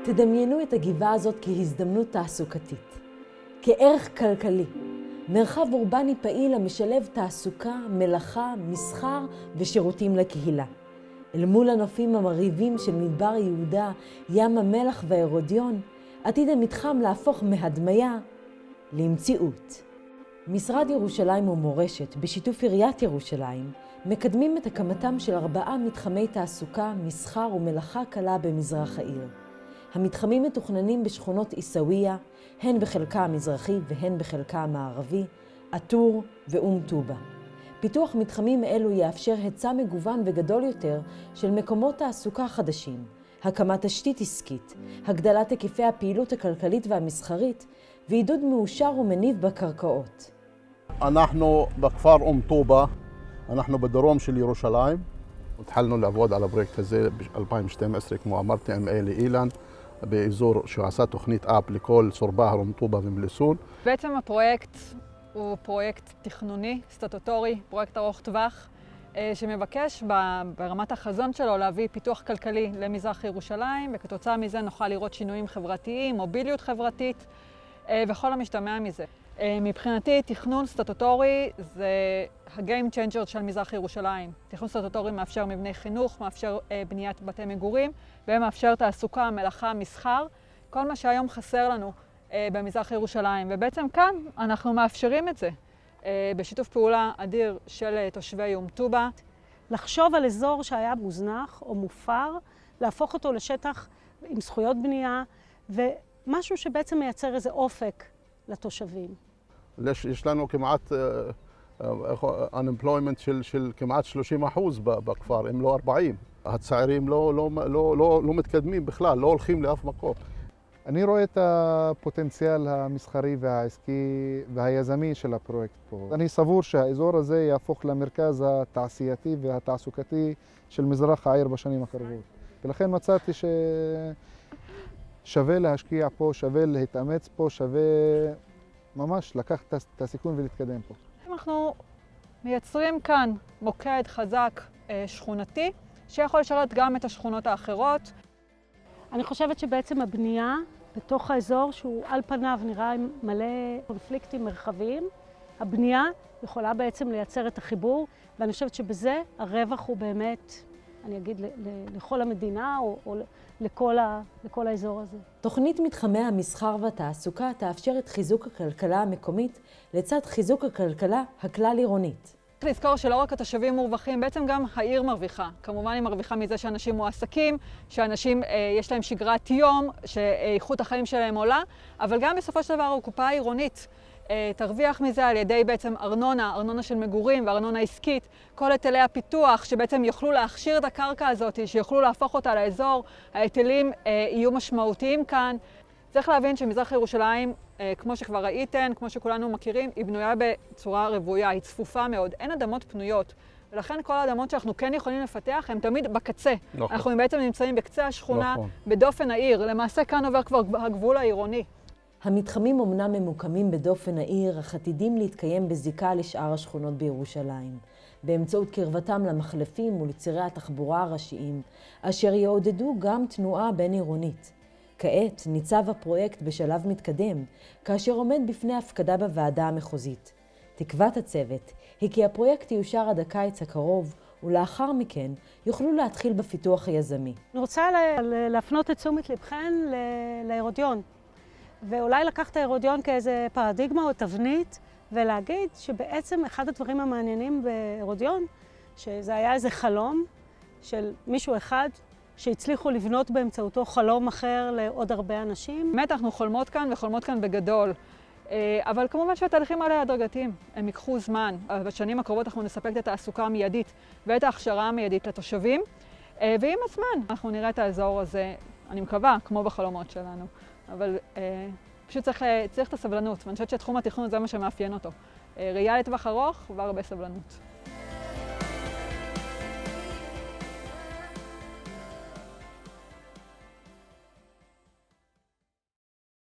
תדמיינו את הגבעה הזאת כהזדמנות תעסוקתית, כערך כלכלי, מרחב אורבני פעיל המשלב תעסוקה, מלאכה, מסחר ושירותים לקהילה. אל מול הנופים המרהיבים של מדבר יהודה, ים המלח וההרודיון, עתיד המתחם להפוך מהדמיה למציאות. משרד ירושלים ומורשת, בשיתוף עיריית ירושלים, מקדמים את הקמתם של 4 מתחמי תעסוקה, מסחר ומלאכה קלה במזרח העיר. המתחמים מתוכננים בשכונות עיסאוויה, הן בחלקה המזרחי והן בחלקה המערבי, עטור ואום טובה. פיתוח מתחמים אלו יאפשר היצע מגוון וגדול יותר של מקומות תעסוקה חדשים, הקמת תשתית עסקית, הגדלת היקפי הפעילות הכלכלית והמסחרית, ועידוד מאושר ומניב בקרקעות. אנחנו בכפר אום טובה, אנחנו בדרום של ירושלים. התחלנו לעבוד על הפרויקט הזה ב-2012, כמו אמרתי, עם אלי אילן, באזור שעשה תוכנית אפ לכל סורבה, אום טובה ומלסון. בעצם הפרויקט הוא פרויקט תכנוני, סטטוטורי, פרויקט ארוך טווח, שמבקש ברמת החזון שלו להביא פיתוח כלכלי למזרח ירושלים, וכתוצאה מזה נוכל לראות שינויים חברתיים, מוביליות חברתית וכל המשתמע מזה. מבחינתי, תכנון סטטוטורי זה ה-game changer של מזרח ירושלים. תכנון סטטוטורי מאפשר מבני חינוך, מאפשר בניית בתי מגורים, ומאפשר תעסוקה, מלאכה, מסחר, כל מה שהיום חסר לנו במזרח ירושלים. ובעצם כאן אנחנו מאפשרים את זה, בשיתוף פעולה אדיר של תושבי אום טובה. לחשוב על אזור שהיה מוזנח או מופר, להפוך אותו לשטח עם זכויות בנייה, ומשהו שבעצם מייצר איזה אופק לתושבים. יש לנו כמעט unemployment של כמעט 30% בכפר, אם לא 40. הצעירים לא מתקדמים בכלל, לא הולכים לאף מקום. אני רואה את הפוטנציאל המסחרי והעסקי והיזמי של הפרויקט פה. אני סבור שהאזור הזה יהפוך למרכז התעשייתי והתעסוקתי של מזרח העיר בשנים הקרובות. ולכן מצאתי שווה להשקיע פה, שווה להתאמץ פה, שווה ממש לקחת את הסיכון ולהתקדם פה. אנחנו מייצרים כאן מוקד חזק שכונתי, שיכול לשרת גם את השכונות האחרות. אני חושבת שבעצם הבנייה בתוך האזור, שהוא על פניו נראה עם מלא קונפליקטים מרחביים, הבנייה יכולה בעצם לייצר את החיבור, ואני חושבת שבזה הרווח הוא באמת, אני אגיד, לכל המדינה או לכל האזור הזה. תוכנית מתחמי המסחר והתעסוקה תאפשר את חיזוק הכלכלה המקומית לצד חיזוק הכלכלה הכלל-עירונית. צריך לזכור שלא רק התושבים מורווחים, בעצם גם העיר מרוויחה. כמובן היא מרוויחה מזה שאנשים מועסקים, שאנשים יש להם שגרת יום, שאיכות החיים שלהם עולה, אבל גם בסופו של דבר הקופה העירונית תרוויח מזה על ידי בעצם ארנונה של מגורים וארנונה עסקית, כל היטלי הפיתוח שבעצם יוכלו להכשיר את הקרקע הזאת, שיוכלו להפוך אותה לאזור, ההיטלים יהיו משמעותיים כאן. צריך להבין שמזרח ירושלים, כמו שכבר ראיתם, כמו שכולנו מכירים, היא בנויה בצורה רוויה, היא צפופה מאוד, אין אדמות פנויות. ולכן כל האדמות שאנחנו כן יכולים לפתח הן תמיד בקצה. נכון. אנחנו בעצם נמצאים בקצה השכונה, נכון. בדופן העיר. למעשה כאן עובר כבר הגבול העירוני. המתחמים אומנם ממוקמים בדופן העיר, אך עתידים להתקיים בזיקה לשאר השכונות בירושלים, באמצעות קרבתם למחלפים ולצירי התחבורה הראשיים, אשר יעודדו גם תנועה בין-עירונית. כעת ניצב הפרויקט בשלב מתקדם, כאשר עומד בפני הפקדה בוועדה המחוזית. תקוות הצוות היא כי הפרויקט יאושר עד הקיץ הקרוב, ולאחר מכן יוכלו להתחיל בפיתוח היזמי. אני רוצה להפנות את תשומת לבכן להרודיון, ואולי לקחת את ההרודיון כאיזה פרדיגמה או תבנית, ולהגיד שבעצם אחד הדברים המעניינים בהרודיון, שזה היה איזה חלום של מישהו אחד, שהצליחו לבנות באמצעותו חלום אחר לעוד הרבה אנשים. באמת אנחנו חולמות כאן וחולמות כאן בגדול, אבל כמובן שהתהליכים האלה הדרגתיים, הם ייקחו זמן. בשנים הקרובות אנחנו נספק את התעסוקה המיידית ואת ההכשרה המיידית לתושבים, ועם הזמן אנחנו נראה את האזור הזה, אני מקווה, כמו בחלומות שלנו. אבל פשוט צריך את הסבלנות, ואני חושבת שתחום התכנון זה מה שמאפיין אותו. ראייה לטווח ארוך והרבה סבלנות.